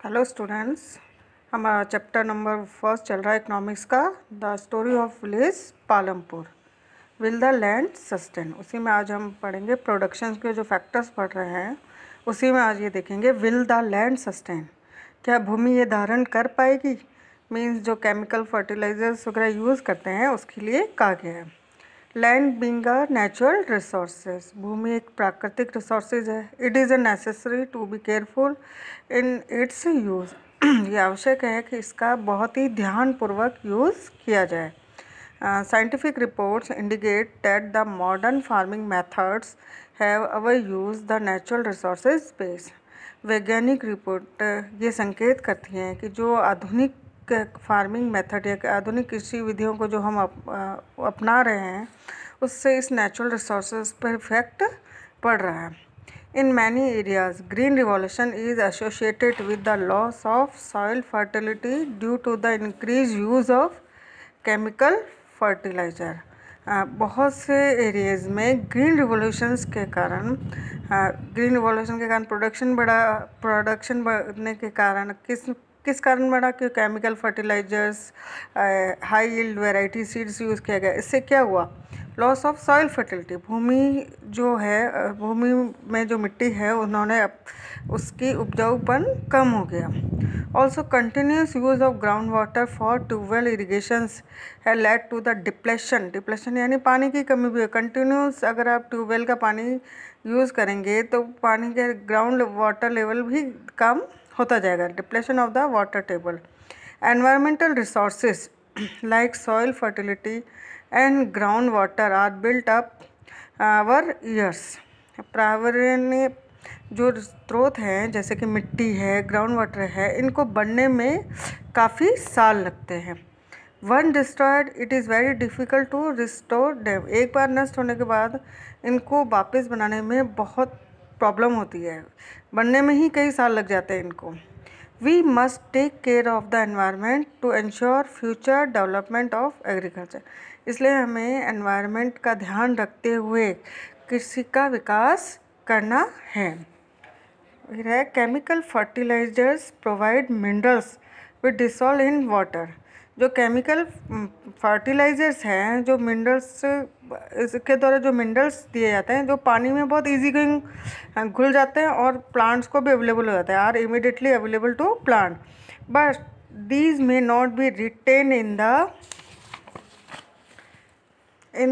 Hello students, हमारा chapter number first चल रहा है इकोनॉमिक्स का। The story of village Palampur, will the land sustain. उसी में आज हम पढ़ेंगे प्रोडक्शन के जो फैक्टर्स पढ़ रहे हैं, उसी में आज ये देखेंगे विल द लैंड सस्टेन, क्या भूमि ये धारण कर पाएगी। मीन्स जो केमिकल फर्टिलाइजर्स वगैरह यूज़ करते हैं उसके लिए कहा गया है। Land being a natural resources, भूमि एक प्राकृतिक रिसोर्सेज है। It is a necessary to be careful in its use, ये आवश्यक है कि इसका बहुत ही ध्यानपूर्वक यूज़ किया जाए। Scientific reports indicate that the modern farming methods have our use the natural resources space. वैज्ञानिक रिपोर्ट ये संकेत करती हैं कि जो आधुनिक फार्मिंग मेथड या आधुनिक कृषि विधियों को जो हम अपना रहे हैं, उससे इस नेचुरल रिसोर्सेज पर इफेक्ट पड़ रहा है। In many areas, green revolution is associated with the loss of soil fertility due to the increased use of chemical fertilizer. बहुत से एरियाज़ में ग्रीन रिवॉल्यूशन के कारण प्रोडक्शन बढ़ने के कारण किस कारण बढ़ा कि chemical fertilizers, high yield variety seeds use किया गया। इससे क्या हुआ? लॉस ऑफ सॉइल फर्टिलिटी, भूमि जो है, भूमि में जो मिट्टी है उन्होंने उसकी उपजाऊपन कम हो गया। Also continuous use of ground water for tubewell irrigations है लेड टू द डिप्लेशन यानी पानी की कमी भी है। कंटिन्यूस अगर आप ट्यूबवेल का पानी यूज़ करेंगे तो पानी के ग्राउंड वाटर लेवल भी कम होता जाएगा। Depletion of the water table. Environmental resources like soil fertility and ground water are built up over years. पर्यावरणीय जो स्रोत हैं जैसे कि मिट्टी है, ग्राउंड वाटर है, इनको बढ़ने में काफ़ी साल लगते हैं। Once destroyed it is very difficult to restore them. एक बार नष्ट होने के बाद इनको वापस बनाने में बहुत प्रॉब्लम होती है, बनने में ही कई साल लग जाते हैं इनको। We must take care of the environment to ensure future development of agriculture. इसलिए हमें एनवायरनमेंट का ध्यान रखते हुए कृषि का विकास करना है। फिर है chemical fertilizers provide minerals with dissolve in water. जो केमिकल फर्टिलाइजर्स हैं, जो मिनरल्स, इसके द्वारा जो मिनरल्स दिए जाते हैं जो पानी में बहुत इजी गोइंग घुल जाते हैं और प्लांट्स को भी अवेलेबल हो जाते हैं, are immediately available to plant, but these may not be retain in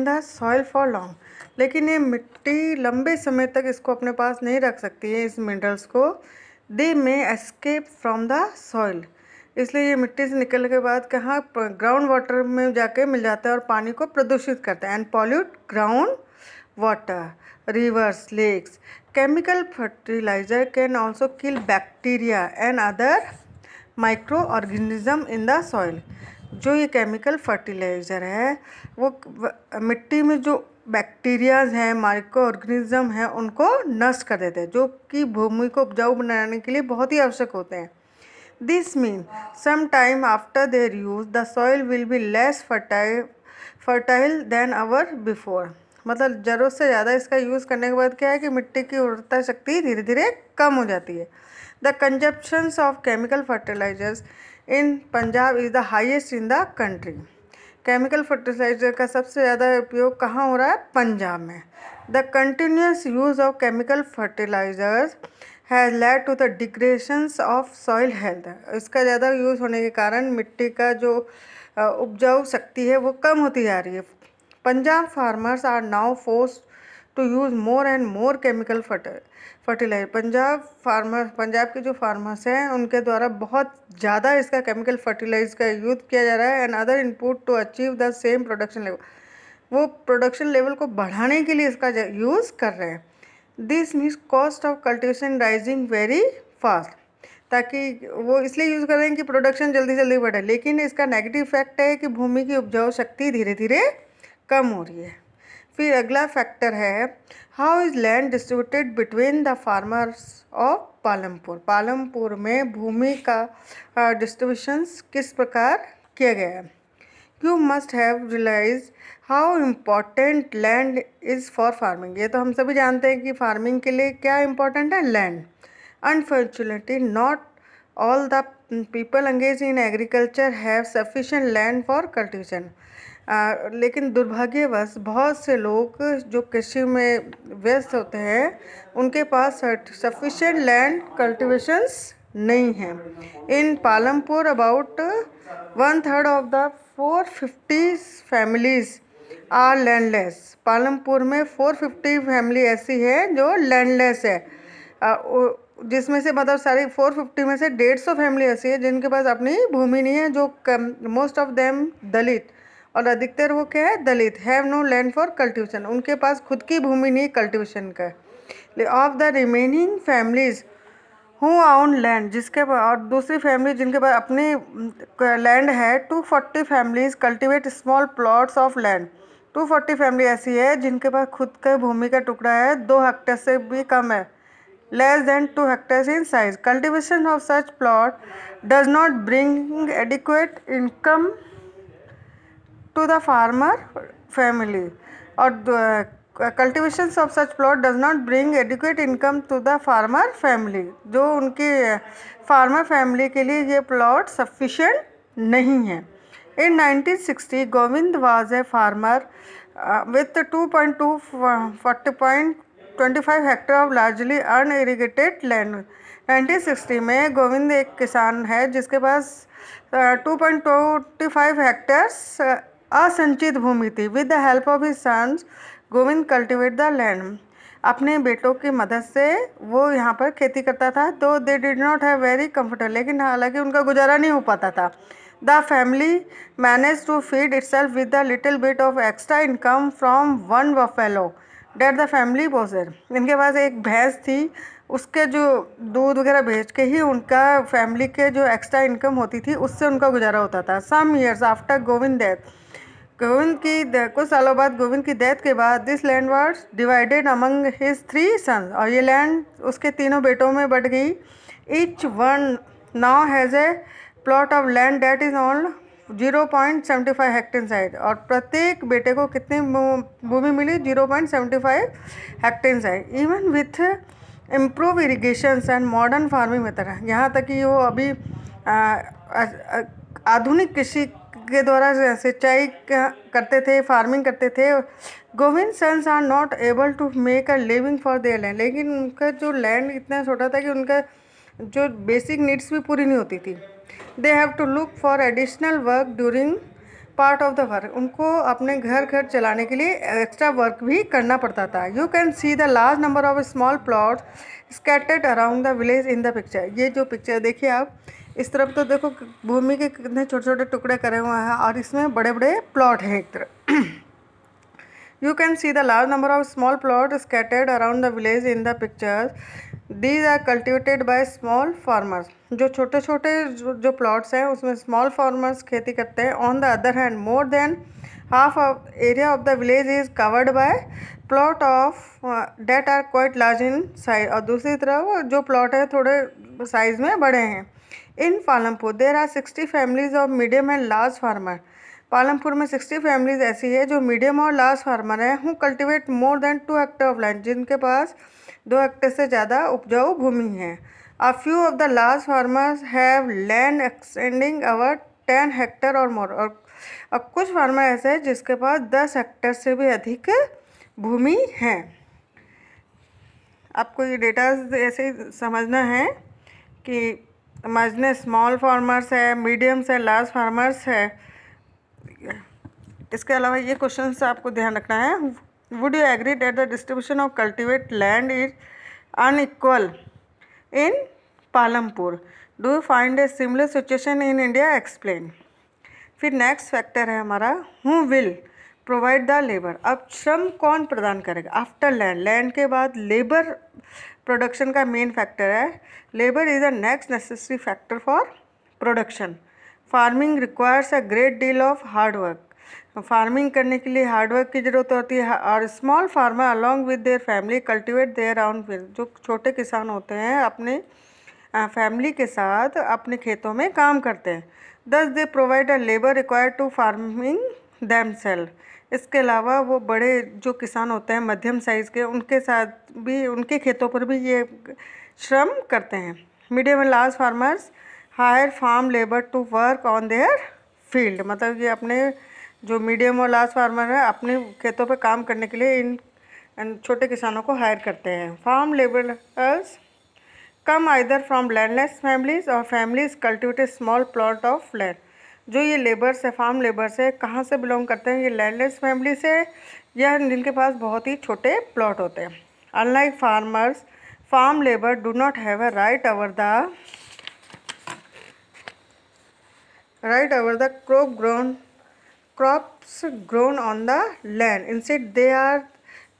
the soil for long. लेकिन ये मिट्टी लंबे समय तक इसको अपने पास नहीं रख सकती है, इस मिनरल्स को। दे मे एस्केप फ्रॉम द सॉइल, इसलिए ये मिट्टी से निकलने के बाद कहाँ ग्राउंड वाटर में जाके मिल जाता है और पानी को प्रदूषित करता है। And pollute ground water, rivers, lakes. Chemical fertilizer can also kill bacteria and other micro organism in the soil. जो ये केमिकल फर्टिलाइज़र है वो मिट्टी में जो बैक्टीरियाज हैं, माइक्रो ऑर्गेनिज्म हैं, उनको नष्ट कर देते हैं, जो कि भूमि को उपजाऊ बनाने के लिए बहुत ही आवश्यक होते हैं। This mean some time after their use the soil will be less fertile than our before. मतलब ज़रूरत से ज़्यादा इसका यूज़ करने के बाद क्या है कि मिट्टी की उर्वरता शक्ति धीरे धीरे कम हो जाती है। The consumptions of chemical fertilizers in Punjab is the highest in the country. Chemical fertilizer का सबसे ज़्यादा उपयोग कहाँ हो रहा है? पंजाब में। The continuous use of chemical fertilizers has led to the degradations of soil health. इसका ज़्यादा यूज़ होने के कारण मिट्टी का जो उपजाऊ शक्ति है वो कम होती जा रही है। Punjab farmers are now forced to use more and more chemical fertilizer. Punjab के जो फार्मर्स हैं उनके द्वारा बहुत ज़्यादा इसका केमिकल फर्टिलाइजर का यूज़ किया जा रहा है and other input to achieve the same production level. वो प्रोडक्शन लेवल को बढ़ाने के लिए इसका यूज़ कर रहे हैं। This means cost of cultivation rising very fast, ताकि वो इसलिए यूज़ कर रहे हैं कि प्रोडक्शन जल्दी जल्दी बढ़े, लेकिन इसका नेगेटिव इफेक्ट है कि भूमि की उपजाऊ शक्ति धीरे धीरे कम हो रही है। फिर अगला फैक्टर है how is land distributed between the farmers of Palampur. Palampur में भूमि का डिस्ट्रीब्यूशंस किस प्रकार किया गया है। You must have realise how important land is for farming. ये तो हम सभी जानते हैं कि फार्मिंग के लिए क्या इम्पोर्टेंट है? Land. Unfortunately not all the people engage in agriculture have sufficient land for cultivation. लेकिन दुर्भाग्यवश बहुत से लोग जो कृषि में व्यस्त होते हैं उनके पास सफिशिएंट लैंड कल्टीवेशंस नहीं है। In Palampur about 1/3 of the 450 families are landless. Palampur में 450 फैमिली ऐसी है जो लैंडलेस है, जिसमें से मतलब सारी 450 में से 150 फैमिली ऐसी है जिनके पास अपनी भूमि नहीं है, जो मोस्ट ऑफ देम दलित, और अधिकतर वो क्या है, Dalit, have no land for cultivation, उनके पास खुद की भूमि नहीं कल्टीवेशन का। Of the remaining families who own land, जिसके और दूसरी फैमिली जिनके पास अपनी लैंड है, 240 families cultivate small plots of land. 240 family ऐसी है जिनके पास खुद के भूमि का टुकड़ा है 2 हेक्टेयर से भी कम है, less than 2 hectares in size. Cultivation of such plot does not bring adequate income to the farmer family, or cultivation of such plot does not bring adequate income to the farmer family. जो उनकी farmer family के लिए ये plot sufficient नहीं है। In 1960, Govind was a farmer with 2.2 40.25 hectare of largely unirrigated land. 1960 में गोविंद एक किसान है जिसके पास 2.25 हेक्टेयर्स असंचित भूमि थी। With the help of his sons Govind cultivate the land. अपने बेटों की मदद से वो यहाँ पर खेती करता था। तो they did not have very comfortable, लेकिन हालांकि उनका गुजारा नहीं हो पाता था। The family manage to feed itself with the little bit of extra income from one buffalo that the family possessed. इनके पास एक भैंस थी, उसके जो दूध वगैरह बेच के ही उनका फैमिली के जो एक्स्ट्रा इनकम होती थी उससे उनका गुजारा होता था। Some years after Govind death, Govind की कुछ सालों बाद गोविंद की डेथ के बाद this land was divided among his 3 sons, और ये लैंड उसके तीनों बेटों में बढ़ गई। Each one now has a plot of land that is on 0.75 hectare side, और प्रत्येक बेटे को कितनी भूमि मिली, 0.75 hectare side. Even with improve irrigations and modern farming method, यहाँ तक कि वो अभी आधुनिक कृषि के द्वारा सिंचाई करते थे, फार्मिंग करते थे। Govind sons are not able to make a living for their land, लेकिन उनका जो लैंड इतना छोटा था कि उनका जो बेसिक नीड्स भी पूरी नहीं होती थी। They have to look for additional work during part of the work, उनको अपने घर चलाने के लिए एक्स्ट्रा वर्क भी करना पड़ता था। You can see the large number of small plot scattered around the village in the picture. ये जो पिक्चर देखिए आप, इस तरफ तो देखो भूमि के कितने छोटे छोटे टुकड़े करे हुए हैं, और इसमें बड़े बड़े प्लॉट हैं एक तरफ। You can see the large number of small plots scattered around the village in the pictures. These are cultivated by small farmers. जो छोटे छोटे जो प्लॉट्स हैं उसमें स्मॉल फार्मर्स खेती करते हैं। On the other hand more than half of area of the village is covered by plot of that are quite large in size, और दूसरी तरफ जो प्लॉट है थोड़े साइज में बड़े हैं। In Palampur there are 60 families of medium and large farmer. Palampur में 60 फैमिलीज ऐसी है जो मीडियम और लार्ज फार्मर हैं। Who cultivate more than 2 hectare of land, जिनके पास 2 हेक्टेयर से ज़्यादा उपजाऊ भूमि है। A few of the large farmers have land extending over 10 hectare और मोर, और अब कुछ फार्मर ऐसे हैं जिसके पास 10 हेक्टेयर से भी अधिक भूमि है। आपको ये डेटा ऐसे ही समझना है कि समझने स्मॉल फार्मर्स है, मीडियम्स है, लार्ज फार्मर्स है। इसके अलावा ये क्वेश्चन से आपको ध्यान रखना है। Would you agree that the distribution of cultivate land is unequal in Palampur? Do you find a similar situation in India? Explain. फिर नेक्स्ट फैक्टर है हमारा who will provide the labour. अब श्रम कौन प्रदान करेगा? आफ्टर लैंड, लैंड के बाद लेबर प्रोडक्शन का मेन फैक्टर है। Labour is a next necessary factor for production. Farming requires a great deal of hard work. Farming करने के लिए हार्ड वर्क की ज़रूरत होती है। और small farmer along with their family cultivate their own field. जो छोटे किसान होते हैं अपने फैमिली के साथ अपने खेतों में काम करते हैं। Thus they provide a labour required to farming themselves. इसके अलावा वो बड़े जो किसान होते हैं मध्यम साइज़ के, उनके साथ भी उनके खेतों पर भी ये श्रम करते हैं। Medium and large farmers hire farm labour to work on their field, मतलब कि अपने जो मीडियम और लार्ज फार्मर है अपने खेतों पे काम करने के लिए इन छोटे किसानों को हायर करते हैं। Farm labourers come either from landless families और families cultivated small plot of land. जो ये लेबर्स है, फार्म लेबर्स है, कहाँ से बिलोंग करते हैं? ये लैंडलेस फैमिली से या जिनके पास बहुत ही छोटे प्लॉट होते हैं। Unlike farmers, farm labour do not have a right over the crops grown on the land. Instead they are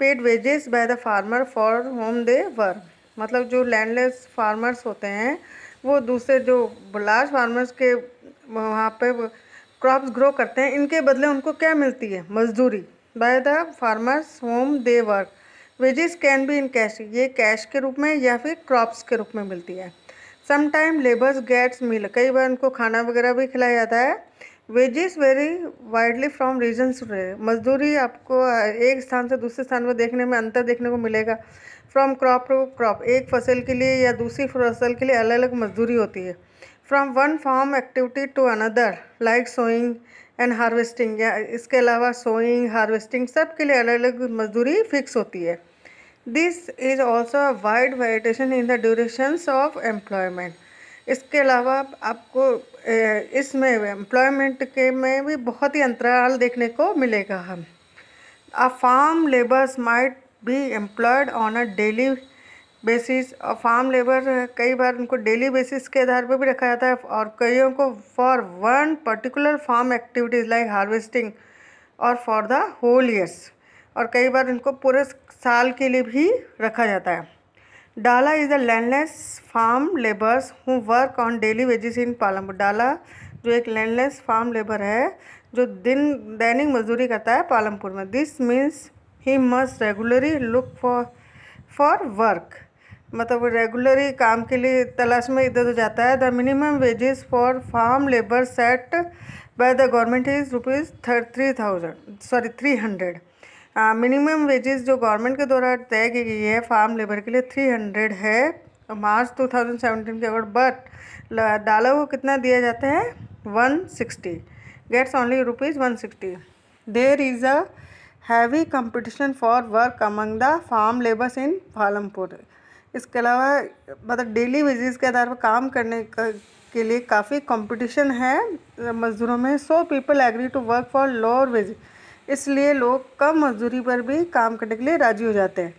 paid wages by the farmer for whom they work. मतलब जो landless farmers होते हैं वो दूसरे जो large farmers के वहाँ पे क्रॉप्स ग्रो करते हैं, इनके बदले उनको क्या मिलती है? मजदूरी। By the farmers home they work. Wages can be in cash, ये कैश के रूप में या फिर क्रॉप्स के रूप में मिलती है। समटाइम लेबर्स गेट्स मील, कई बार उनको खाना वगैरह भी खिलाया जाता है। Wages vary widely from regions, मजदूरी आपको एक स्थान से दूसरे स्थान पर देखने में अंतर देखने को मिलेगा। फ्रॉम क्रॉप टू क्रॉप, एक फसल के लिए या दूसरी फसल के लिए अलग अलग मजदूरी होती है। From one farm activity to another like sowing and harvesting, या इसके अलावा सोइंग हार्वेस्टिंग सब के लिए अलग अलग मजदूरी फिक्स होती है। This is also a wide variation in the durations of employment. इसके अलावा आपको इसमें एम्प्लॉयमेंट के में भी बहुत ही अंतराल देखने को मिलेगा। हम a farm labours might be employed on a daily basis, और फार्म लेबर कई बार उनको डेली बेसिस के आधार पर भी रखा जाता है, और कईयों को for one particular farm activities like harvesting और फॉर द होल ईयर्स, और कई बार इनको पूरे साल के लिए भी रखा जाता है। Dala is the landless farm labours who work on daily wages in Palampur. Dala जो एक लैंडलेस फार्म लेबर है जो दैनिक मजदूरी करता है पालमपुर में। This means he must regularly look for work, मतलब वो रेगुलरली काम के लिए तलाश में इधर उधर जाता है। The minimum wages for farm labour set by the government is ₹300। Minimum wages जो गवर्नमेंट के द्वारा तय की गई है फार्म लेबर के लिए 300 है मार्च 2017 के अकॉर्ड, बट डाला को कितना दिया जाता है? 160, gets only ₹160। There is a heavy competition for work among the farm labours in Palampur. इसके अलावा मतलब डेली वेजेस के आधार पर काम करने के लिए काफ़ी कंपटीशन है मज़दूरों में। So people agree to work for lower wages, इसलिए लोग कम मजदूरी पर भी काम करने के लिए राजी हो जाते हैं।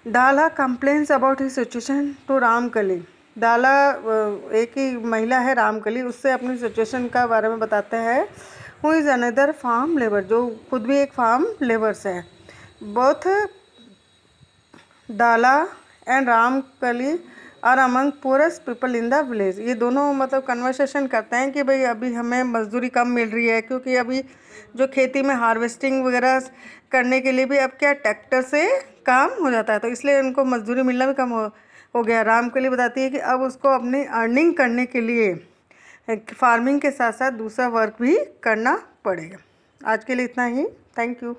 Dala complains about his situation to Ramkali. Dala एक ही महिला है रामकली, उससे अपनी सिचुएशन का बारे में बताते हैं। Who is another farm labour, जो खुद भी एक फार्म लेबर्स है। Both Dala and Ramkali are among poorest people in the village. ये दोनों मतलब कन्वर्सेशन करते हैं कि भाई अभी हमें मजदूरी कम मिल रही है, क्योंकि अभी जो खेती में हार्वेस्टिंग वगैरह करने के लिए भी अब क्या ट्रैक्टर से काम हो जाता है, तो इसलिए उनको मजदूरी मिलना भी कम हो गया। रामकली बताती है कि अब उसको अपनी अर्निंग करने के लिए फार्मिंग के साथ साथ दूसरा वर्क भी करना पड़ेगा। आज के लिए इतना ही, थैंक यू।